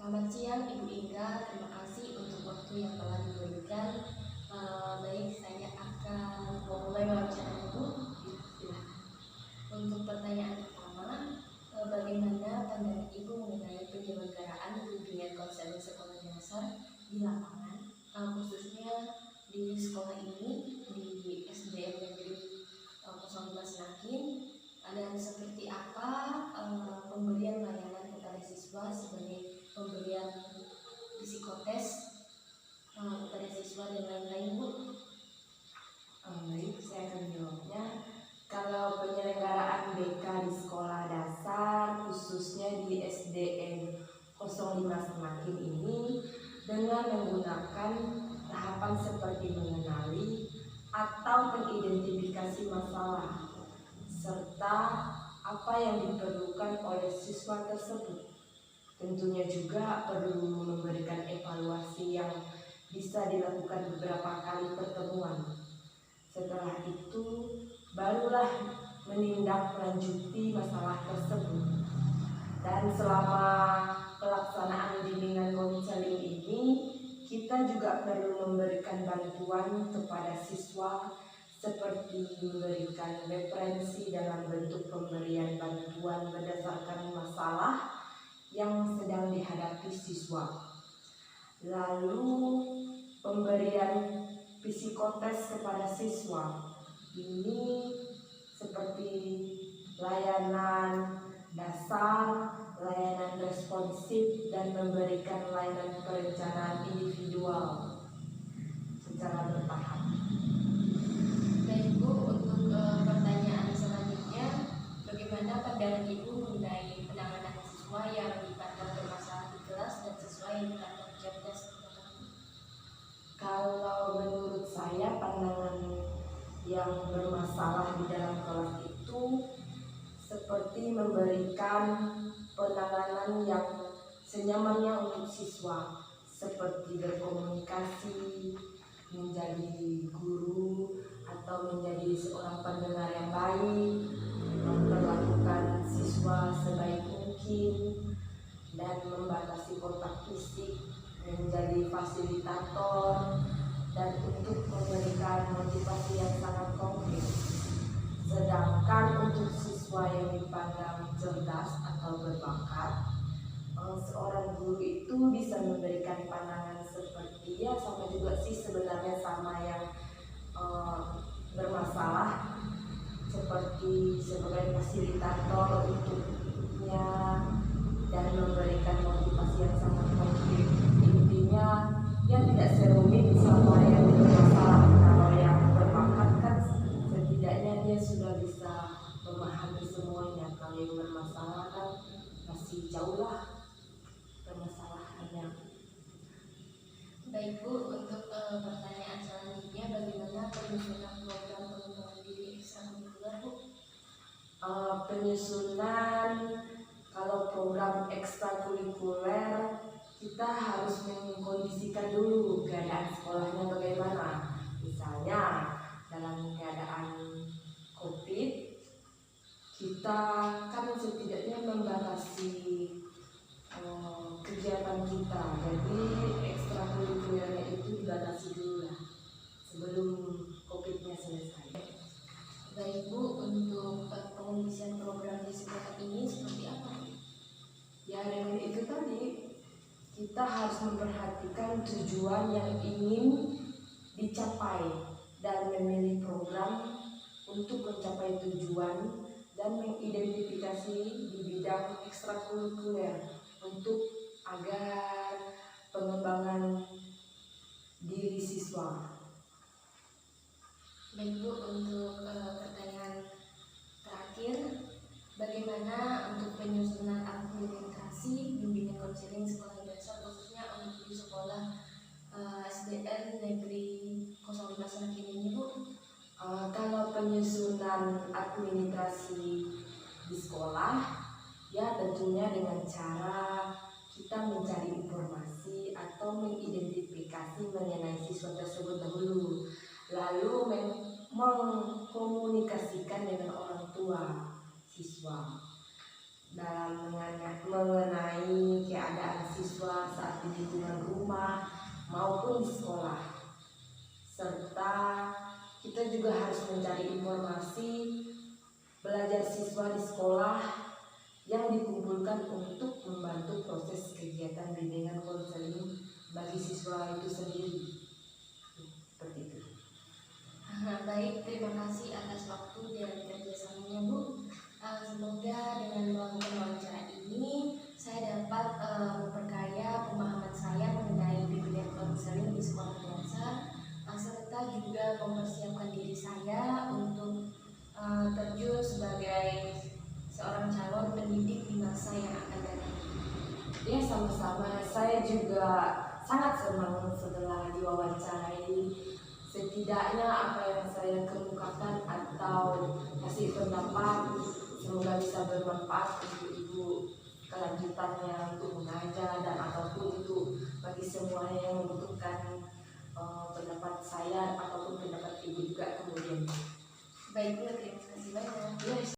Selamat siang Ibu Inga, terima kasih untuk waktu yang telah diberikan. Baik, saya akan memulai wawancara Ibu. Silakan. Untuk pertanyaan pertama, bagaimana pandangan Ibu mengenai penyelenggaraan bimbingan konseling sekolah dasar di lapangan, khususnya di sekolah ini di SDN Negeri 05 Senakin, dan seperti apa pemberian layanan kepada siswa sebagai pemberian psikotes kepada siswa dan lain-lain, Bu? Baik, saya akan jawabnya. Kalau penyelenggaraan BK di sekolah dasar, khususnya di SDN 05 Semakin ini, dengan menggunakan tahapan seperti mengenali atau mengidentifikasi masalah, serta apa yang diperlukan oleh siswa tersebut. Tentunya juga perlu memberikan evaluasi yang bisa dilakukan beberapa kali pertemuan. Setelah itu, barulah menindaklanjuti masalah tersebut. Dan selama pelaksanaan bimbingan konseling ini, kita juga perlu memberikan bantuan kepada siswa seperti memberikan referensi dalam bentuk pemberian bantuan berdasarkan masalah yang sedang dihadapi siswa. Lalu pemberian psikotes kepada siswa ini seperti layanan dasar, layanan responsif, dan memberikan layanan perencanaan individual secara bertahap. Baik, Bu, untuk pertanyaan selanjutnya, bagaimana pandangan Ibu mengenai penanganan siswa yang dipandang bermasalah di kelas dan siswa yang dipandang cerdas? Kalau menurut saya, pandangan yang bermasalah di dalam kelas itu seperti memberikan penanganan yang senyamannya untuk siswa, seperti berkomunikasi, menjadi guru atau menjadi seorang pendengar yang baik, memperlakukan siswa sebaik mungkin, dan membatasi kontak fisik, menjadi fasilitator, dan untuk memberikan motivasi yang sangat konkret. Sedangkan untuk siswa yang dipandang cerdas atau berbakat, seorang guru itu bisa memberikan pandangan seperti, ya sama juga sih sebenarnya sama yang bermasalah, seperti sebagai fasilitator untuknya dan memberikan motivasi yang sangat konkret. Intinya dia tidak serumit sama yang bermasalah. Kalau yang berbakat kan setidaknya dia sudah bisa memahami semuanya. Kalau yang bermasalah kan masih jauh lah permasalahannya. Baik, Bu, untuk pertanyaan selanjutnya, bagaimana penyusunan program pengembangan diri ekstrakurikuler, Bu? Penyusunan kalau program ekstrakurikuler, kita harus mengkondisikan dulu keadaan sekolahnya bagaimana. Misalnya dalam keadaan COVID, kita kan setidaknya membatasi kegiatan kita. Jadi ekstrakurikulernya itu dibatasi dulu lah sebelum COVID-nya selesai. Baik, Bu, untuk pengisian program di sekolah ini seperti apa? Ya, dengan itu tadi kita harus memperhatikan tujuan yang ingin dicapai dan memilih program untuk mencapai tujuan dan mengidentifikasi di bidang ekstrakurikuler untuk agar pengembangan diri siswa. Baik, Bu, untuk pertanyaan terakhir, bagaimana untuk penyusunan administrasi bimbingan konseling sekolah dasar khususnya untuk di sekolah SDN Negeri 05 Senakin ini, Bu? Kalau penyusunan administrasi di sekolah, ya tentunya dengan cara kita mencari informasi atau mengidentifikasi mengenai siswa tersebut dahulu, lalu mengkomunikasikan dengan orang tua siswa dalam mengenai keadaan siswa saat di lingkungan rumah maupun di sekolah. Serta kita juga harus mencari informasi belajar siswa di sekolah yang dikumpulkan untuk membantu proses kegiatan bimbingan konseling bagi siswa itu sendiri. Seperti itu. Baik, terima kasih atas waktu dan kerjasamanya Bu. Semoga dengan melakukan wawancara ini saya dapat memperkaya pemahaman saya mengenai bimbingan konseling di sekolah dasar, serta juga mempersiapkan diri saya untuk terjun sebagai seorang calon pendidik di masa yang akan datang. Ya, sama-sama. Saya juga sangat senang setelah diwawancarai. Setidaknya apa yang saya kemukakan atau kasih pendapat semoga bisa bermanfaat untuk ibu kelanjutannya untuk mengajar dan ataupun itu bagi semuanya yang membutuhkan pendapat saya ataupun pendapat ibu juga kemudian. Baik Bu, terima kasih banyak. Ya,